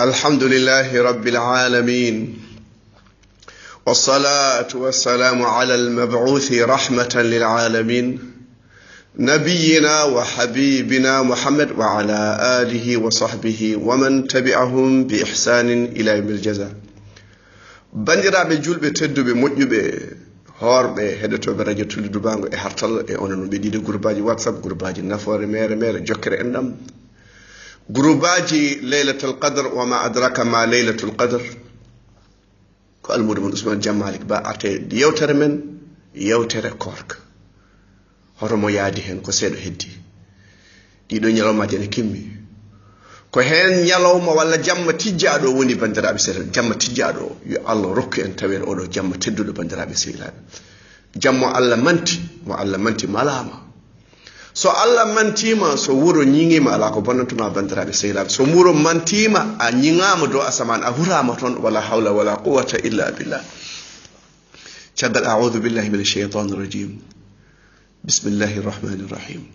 الحمد لله رب العالمين والصلاة والسلام على المبعوث رحمة للعالمين نبينا وحبيبنا محمد وعلى آله وصحبه ومن تبعهم بإحسان إلى يوم الجزاء bandiraɓe julɓe tedduɓe moƴƴuɓe horɓe heɗotoɓe radio tulludu bango e hartal e onon ɓe ɗiɗi groupe whatsapp groupe nafoore mere jokkere enɗam groupe laylatul qadr wa ma adraka ma laylatul qadr ko almudo mon Ousmane Jam Malik Ba arte yewtere men yewtere korka horomo yaadi hen ko seeɗo heddi ɗiɗo ñalawmaji ene kimmi ko hen ñalawma walla jamma tijjaɗo woni bandiraɓe seeɗa jamma tijjaɗo yo Allah rokku en tawen oɗo jamma tedduɗo bandiraɓe sehilaɓe jammo Allah manti malama so Allah mantima so wuro ñiŋima ala ko bonnantuma bandiraɓe sehilaɓe so wuro mantima a ñiŋama do asaman a hurama toon wala hawla wala quwwata illa billah caggal a'udhu billahi minash shaitanir rajim bismillahir rahmanir rahim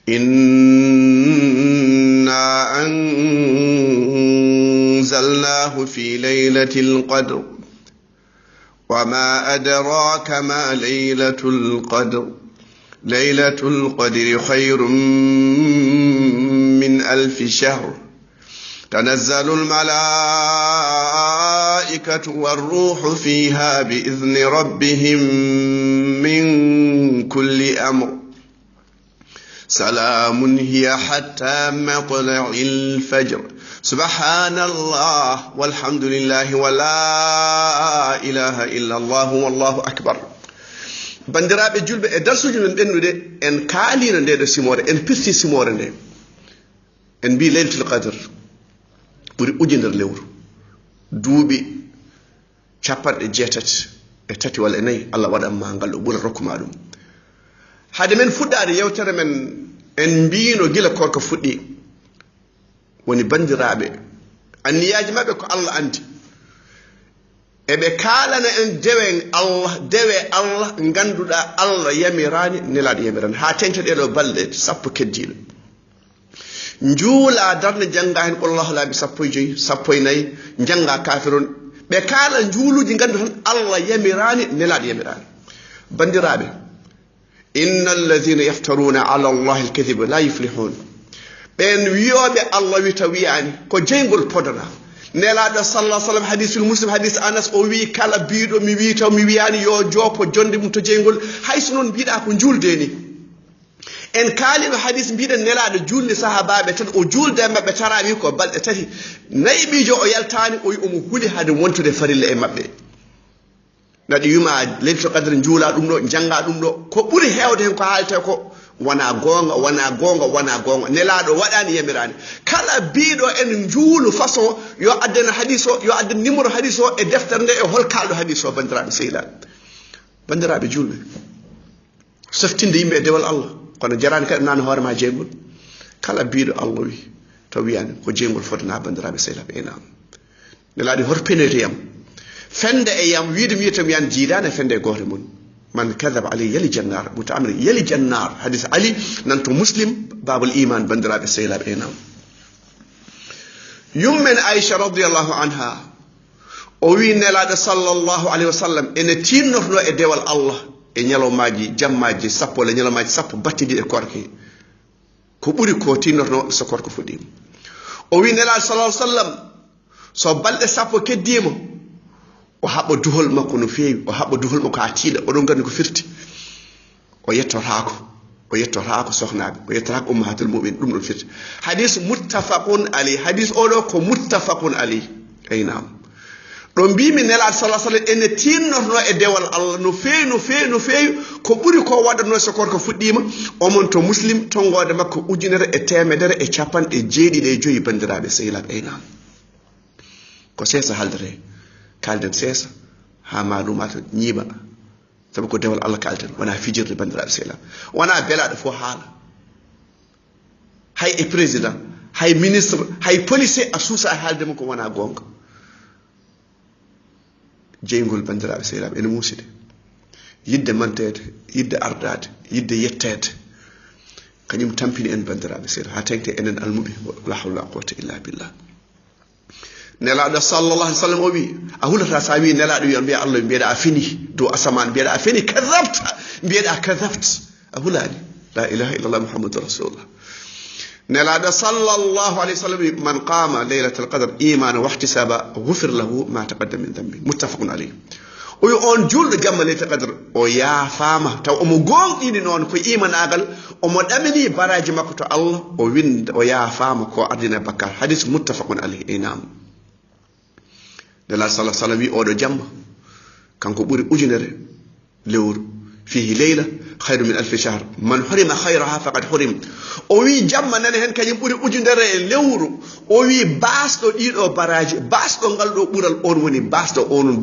إنا أنزلناه في ليلة القدر وما أدراك ما ليلة القدر ليلة القدر خير من 1000 شهر تنزل الملائكة والروح فيها بإذن ربهم من كل أمر سلام هي حتى مطلع الفجر سبحان الله والحمد لله ولا إله إلا الله والله أكبر bandiraɓe julɓe e darsuji men ɓennude en kaalino nde ɗo simore en pirti simore nde en mbi laylatul qadr ɓuri ujunere lewru duuɓi 83 walla 4 Allah waɗanma ngal ɗo ɓura rokkuma ɗum hade men fuɗɗade yewtere men en mbino gila korka fuɗɗi woni bandiraɓe anniyaji mabɓe ko Allah andi eɓe kalana en dewe Allah ganduɗa Allah yamirani nelaɗo yamirani ha tengta ɗeɗo balɗe 10 keddiɗo juula darde jangga hen qullahu laabi 15 14 jangga kafirun ɓe kala juuluji gandu tan Allah yamirani nelaɗo yamirani bandiraɓe إن الذين يفترون على الله الكذب لا يفلحون بين ويوبي الله ويتوياني كو جينغول بودنا نلا صلى الله عليه وسلم حديث المسلم حديث أنس أو وي كلا بيدو مي ويتو مي وياني يو جوبو جوندي مو تو جينغول hay sunon biida ko juldeni en kaali hadith biida nela do julni sahababe tan o julde mabbe tarawi ko balde tati naybijo o yaltani o yumu huli hade wontude farilla e mabbe nadi yuma laylatul qadr juula dum do janga dum do ko buri hewde hen ko halte ko wana gonga nelado wadani yamirani kala biido en juulu façon yo adden hadith o yo adden numéro hadith o e deftere nde e hol kaldo hadith o bandirabe sehila bandirabe julbe saftinde yimbe dewal Allah kono jarani kadi nan hoore ma jeegol kala biido Allah wi to wiyani ko jeegol fotana bandirabe sehila be enam neladi horpenete yam fende e yam wiide mi yitam yan jiidane fende goto mun man kadhaba ali yali jannar mutaamil yali jannar hadith ali nanto muslim babul iman bandirabe sehilab enam yummen aisha radiyallahu anha o wi nelaade sallallahu alaihi wasallam ene tinnorno e dewal Allah e nyalomaji jammaji sappo le nyalomaji sappo battidi e korke ko buri ko tinnorno so korko fudima o wi nelaade sallallahu alaihi wasallam so balde sappo keddimo o haɓa duhol makko no feewi o haɓa duhol makko ha tiiɗa oɗon gandi ko firti o yettorako sohnaɓe o yettorako ummahatul mu'min ɗum ɗon firti hadis muttafaqun alayh hadis oɗo ko muttafaqun alayh aynam ɗo mbimi nelaɗo sallallahu alaihi wasallam ene tinnorno e dewal Allah no feewi ko ɓuri ko waɗatno so korko fuɗɗima omon to muslim tongode makko 1,195 bandiraɓe sehilaɓe aynam ko sesa haldere kalden sesa ha malumato ñiiba sabu ko dewal Allah kalden wana fijirde bandiraɓe sehilaɓe wana belaɗo fo haala hay e président hay ministre hay policier a suusa e haalde mum ko wona gonga jeygol bandiraɓe sehilaɓe ene muuside yidde mantede yidde ardade yidde yettede kanyum tampini en bandiraɓe seeɗa ha tengte enen almuɓe la hawla wala quwwata illa billah nelaɗo sallallahu alaihi wasallam o wi a hulata sa wi nelaɗo wi on mbiya Allah mbiyeɗa a fini dow asaman mbiyeɗa a fini kadabta mbiyeɗa kadabt a hulani la ilaha illallah muhammadur rasulullah nelaɗo sallallahu alaihi wasallam man qama laylatal qadr imana wa ihtisaba ghufir lahu ma taqaddama min dhanbi muttafaqun alayh o yo on julɗo jamma laylatal qadr o yaafama taw omo gonɗini noon ko imanagal omo ɗamini baraji makko to Allah o winda o yaafama ko ardina bakkar hadith muttafaqun alayh inam nelaɗo sallallahu alaihi wasallam wi oɗo jamma kanko ɓuri ujunere lewru fihi leyla khayru min alfi shahr man hurima khayraha faqad hurim o wi jamma nane hen kañum ɓuri ujunere e lewru o wi basɗo ɗiɗo baraji basɗo ngal ɗo ɓural on woni basɗo onon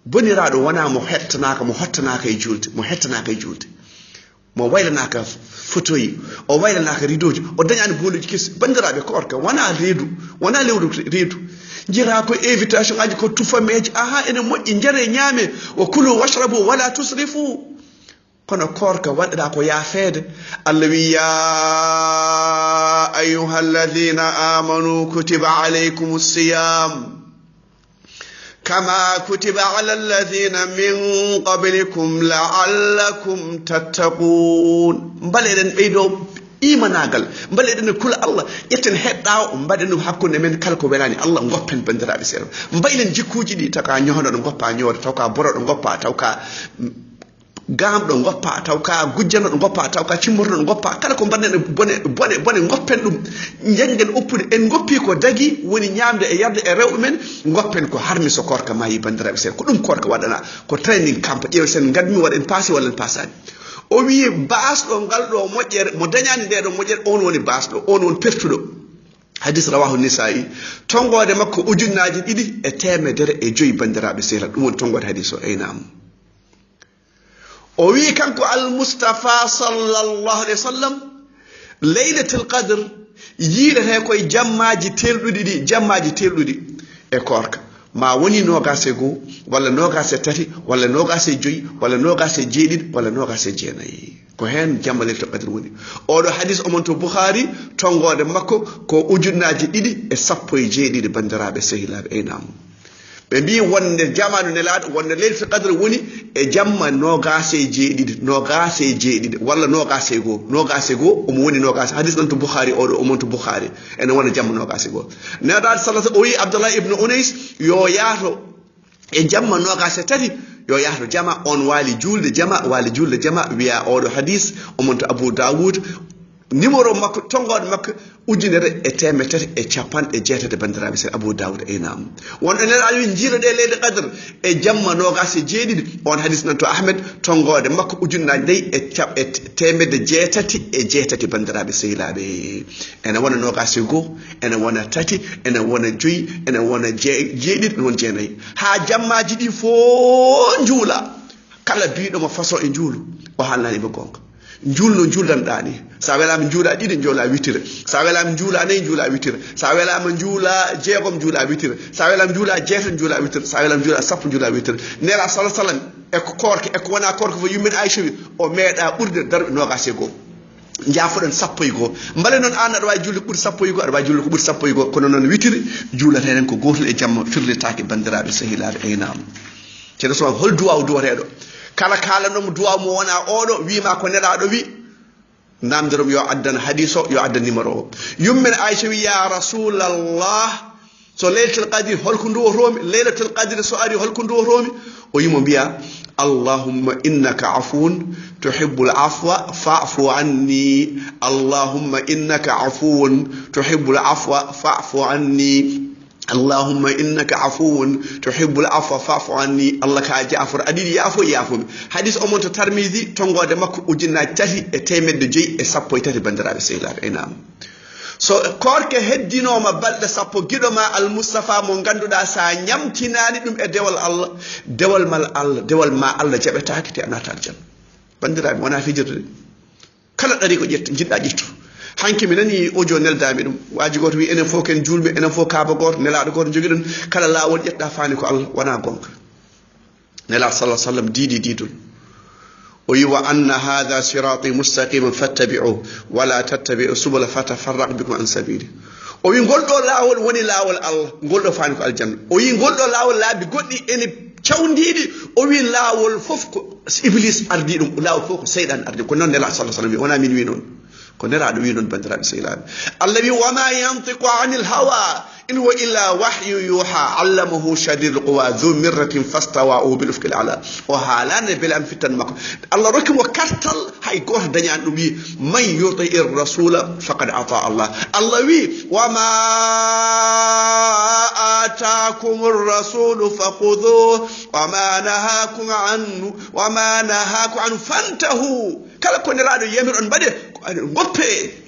boniraɗo wona mo hettanaka mo hottanaka e julde mo hettanaka e julde mo waylanaka fauteuil o waylanaka rideauji o dañani boluji kesi bandiraɓe ko orka wona reedu wona lewru reedu jira ko invitation aji ko tufameji aha ene moƴƴi jare ñaame wa kulu washrabu wala tusrifu kono korka waɗɗa ko yaafede Allah wi ya ayuha alladhina amanu kutiba alaykumus siyam كما كتب على الذين من قبلكم لعلكم تتقون بلدن بيدو imanagal mbaleden kula Allah yetten hedda o mbaden hakkunde men kala ko welani Allah ngoppen bandiraɓe seeɗa mbaylen jikkuji ɗi taka nyohono ɗo goppa nyoore tawka boro ɗo goppa tawka gamɗo goppa tawka gujjano ɗo goppa tawka cimmorno ɗo goppa kala ko mbaɗen bone goppen ɗum jengen oppude en goppi ko dagi woni ñamde e yarde e rewɓe men goppen ko harmi so korka mayi bandiraɓe seeɗa ko ɗum korka waɗana ko training camp ƴeew sen gadmi waɗen passé walla en passani o wi basɗo ngal ɗo moƴƴere mo dañani nde ɗo moƴƴere on woni basɗo on woni pertuɗo hadis rawahu nisa'i tongode makko ujunnaji 205 bandiraɓe seeɗa ɗum woni tongode hadis o aynam o wi kanko al mustafa sallallahu alaihi wasallam laylatul qadr yiilete koye jammaji telɗuɗi e korka ma woni nogase goo walla nogase tati walla nogase joyi walla nogase jeeɗiɗi walla nogase jeenayi ko hen jamma laylatul qadr woni oɗo hadis omon to Bukhari tongode makko ko ujunnaji 217 bandiraɓe sehilaɓe aynam ɓe mbi wonde jamanu nelaɗo wonde laylatul qadr woni e jamma nogase jeeɗiɗi walla nogase goo omo woni nogase hadis ɗon to Bukhari oɗo omon to Bukhari ene wona jamma nogase goo neɗaɗo sallallahu o wi Abdullah ibn Unais yo yaato e jamma nogase tati yo yaato jama on wali julde jama wiya oɗo hadis omon to Abu Dawud numéro makko tongode makko 1,360 bandiraɓe sen Abu Dawud aynam wonɗo nen awi jiireɗe leydi qadr e jamma nogase jeeɗiɗi on hadis nan to Ahmed tongode makko ujunnaji 968 bandiraɓe sehilaɓe ene wona nogase goo ene wona tati ene wona joyi ene wona jeeɗiɗi ene wona jeenayyi ha jammaji ɗi fof juula kala biɗomo façon e juulu o haalnanima gonga julno juldanɗa ni sa welama juula ɗiɗi jola witire sa welama juula nayyi juula witire sa welama juula jeegom juula witire sa welama juula jeetan juula witire sa welama juula sappo juula witire nela sallallahu alaihi wasallam eko korke eko wona korke fo yummin Aisha wi o meeɗa ɓurde darɓe nogase goo jaafoɗon sappo e goo mbale noon an aɗa wawi julde ko ɓuuri sappo e goo aɗa wawi julde ko ɓuuri sappo e goo kono noon witire juulatenen ko gotol e jamma firlitaki bandiraɓe sehilaɓe aynam ceeɗo so hol duwaw duwateɗo kala kalanomo duwaw mo wona oɗo wima ko nelaɗo wi namdirom yo addan hadis o yo addan numéro o yummen Aisha wi ya rasulallah so laylatul qadr holko duwotomi laylatul qadr so ari holko duwotomi o yimo mbiya allahumma innaka afuwun tuhibbul afwa fa'fu anni allahumma innaka afuwun tuhibbul afwa fa'fu anni اللهم إنك عفو تحب العفو فاعف عني الله كاجافر أدي يعفو حديث أمون ترمذي تونغود مكو أجنا تاتي تيمد جي سابو تاتي بندرا بسيلار إنام so korke heddinoma balɗe sappo giɗoma almustafa mo ganduɗa sa ñamtinani ɗum e dewal Allah dewal ma Allah jaɓetake te a nata aljanna bandiraɓe wona fijirde kala ɗari ko jiɗɗa ƴettu hanki mi nani audio neldami ɗum waji goto wi enen fof ken julɓe enen fof kaaba goto nelaɗo goto joguiɗon kala lawol ƴeɗɗa fani ko Allah wona gonga nelaɗo sallah sallam diidol o وأن هذا صراطي مستقيما فاتبعوه ولا تتبعوا السبل فتفرق بكم عن سبيله وي غولدو لاول وني لاول الله غولدو فاني ko aljanna o yi goldo laawol laabi goddi ene cawndidi o wi laawol fof ko iblis ardi dum laawol fof ko seydan ardi ko non nela sallallahu alaihi wasallam wana min wi non ko nela do wi non bandirabe seylabe allah wi wama yantiqu anil hawa in huwa illa wahyu yuha allamahu shadidul quwa dhu mirratin fastawa bil ufqil ala wa halana bil am fitan mak allah rokim wa kartal hay goto dañan dum wi man yuti ir rasula faqad ata allah allah wi wama ataakumur rasul fakhudhuhu wama nahakum an fantahu kala ko neraado yemir on bade goppe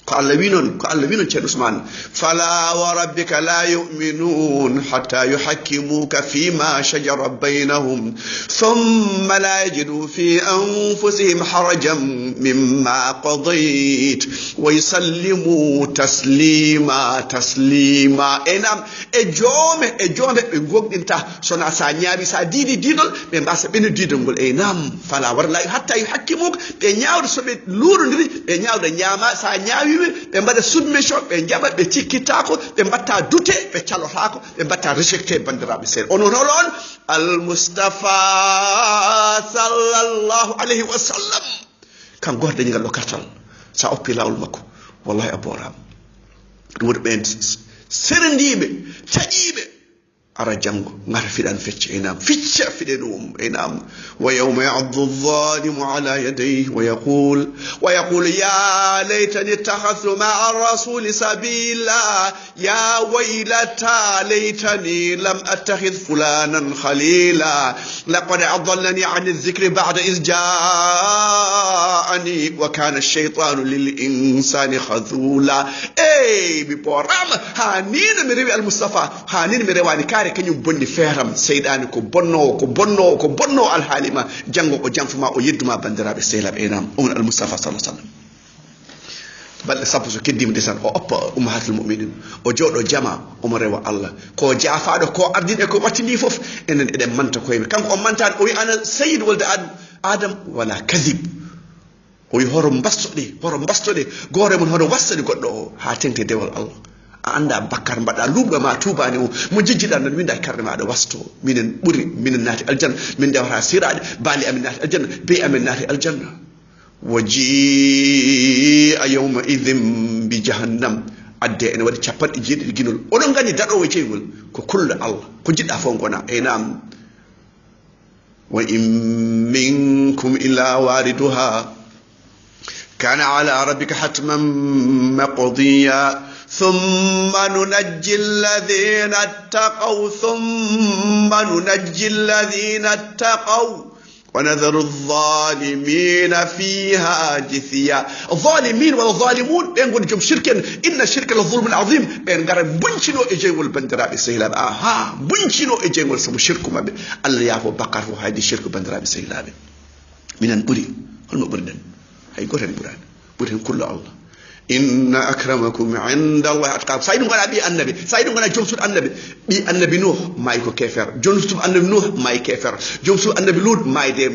ko Allah wi non Ceerno Ousmane fala wa rabbika la yu'minun hatta yuhakkimuka fima shajara bainahum thumma la yajidu fi anfusihim harajan mimma qadayt wa yusallimu taslima enam e jome be gogdinta sona sa nyaabi sa didi didol be mbasa ben didol gol enam fala war la hatta yuhakkimuka be nyaawdo so be luurondiri be nyaawdo nyaama sa nyaawi ɓe mbaɗa submission ɓe jaɓa ɓe cikkitako ɓe mbatta dute ɓe calotako ɓe mbatta rejecté bandiraɓe seeɗa onon holon almustapha sallallahu alayhi wa sallam kan goto dañi ngal ɗo kartal sa oppi lawol makko wallahi a boorama ɗum waɗi ɓen serendiɓe taƴiɓe ara jango ngata fiɗan fecce enam ficca fiɗenum enam wa yawma ya'addu adh-dhalimu ala yadayhi wa yaqul ya laytani ittakhadhtu ma'a ar-rasuli sabila ya waylata laytani lam attakhidh fulanan khalila laqad adallani 'an adh-dhikri ba'da idh ja'ani wa kana ash-shaytanu lil-insani khadhula bi poram hanino mi rewi al-mustafa hanino mi rewani kañum bonni feeram seydani ko bonno alhaalima jango ko jamfuma o yedduma bandiraɓe sehlaɓe enam on almustafa sallallahu alaihi wasallam balɗe sappo so keddima desan o oppa ummahatul mu'minin o jooɗo jama omo rewa allah ko jaafaɗo ko ardine ko wattindi foof enen eɗen manta koyemen kanko o mantani o wi ana sayid wolde adam wala kadib o wi horo mbastoɗe goore mon hono wassade goɗɗo o ha tengte dewal allah a anda bakkar mbaɗa luɓɗo ma tubani o mo jejjiɗa non winda karde maɗa wasto minen ɓuuri minen naati aljanna min dewata siraɗe baali amin naati aljanna be amin naati aljanna wa jia yawma idin bi jahannam adde ene waɗi capanɗe jeeɗiɗi guinol oɗon gandi daɗowo ceygol ko kulle allah ko jiɗɗa fof gona enam wa in minkum illa wariduha kana ala rabbika hatman maqdiya ثم ننجي الذين اتقوا ونذر الظالمين فيها جثيا الظالمين والظالمون بين جم شركا إن الشرك لظلم عظيم بين غير بنشنو إجيول بندرابي سهلاب بنشنو إجيول سمو شرك ما بي الله يعفو بقر هذه الشرك بندرابي سهلاب من البري المبردن هاي قرن بران كل الله إن أكرمكم عند الله أتقاكم سيدنا غنا بي النبي سيدنا غنا جمسود النبي بي النبي نوح مايكو كافر جمسود النبي نوح ماي كافر جمسود النبي لود ماي دي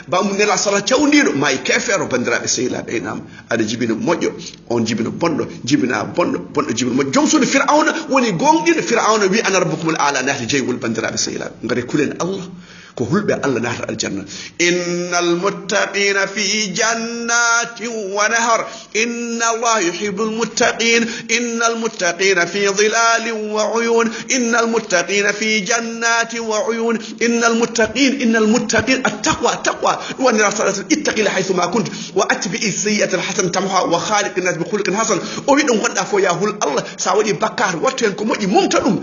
بام نلا صلاه تاونيرو ماي كافر بندرا سيلا بينام ادي جيبينو موجو اون جيبينو بوندو جيبينا بوندو جيبينو موجو جمسود فرعون وني غونغدي فرعون وي انا ربكم الاعلى ناتي جيول بندرا سيلا غري كولين الله ko hulbe Allah nahar aljanna innal muttaqina fi jannatin wa nahar inna Allah yuhibbul muttaqin innal muttaqina fi dhilalin wa uyun innal muttaqina fi jannatin wa uyun innal muttaqin at-taqwa wa nirasatu ittaqila haythu ma kunt wa atbi as-sayyi'ata al-hasanata tamha wa khaliqin nas bi khuluqin hasan o wi dum gonda fo ya hul Allah sa wadi bakkar wattu en ko moji mumta dum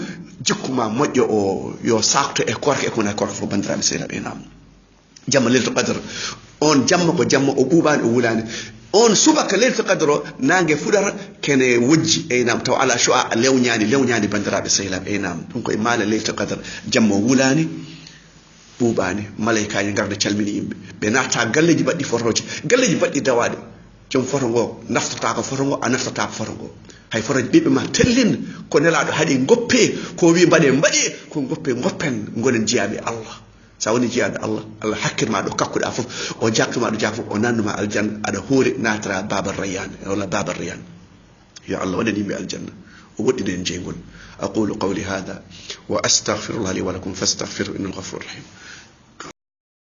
jikkuma moƴƴo o yo sakto e korke e kona korke fo bandiraɓe sehlaɓe nam jamma leylatul qadre on jamma ko jamma o ɓuuɓani o wulani on subaka leylatul qadre o nangue fuɗata kene wojji nam taw ala choix lewñani bandiraɓe sehlaɓe nam ɗum koye maala leylatul qadre jamma o wulani ɓuuɓani malaykaji garda calmini yimɓe ɓe natta galleji baɗɗi fotoje galleji baɗɗi dawaɗe joom foto ngo naftatako foto ngo a naftatako foto ngo hay fotoje ɓiɓɓe ma tellin ko nelaɗo haaɗi goppe ko wi mbaɗe ko goppen gonen jeeyaɓe Allah sa woni jiyaɗo allah hakkille ma ɗo kakkuɗa fof o jakkuma ɗo jak fof o nannuma aljanna aɗa huuri natara babal rayyan walla babal rayyan yo allah waɗan yimɓe aljanna o woɗɗinen jeygol aqulu qawli hada wa astaghfirullah li wa lakum fastaghfiru innahu ghafurur rahim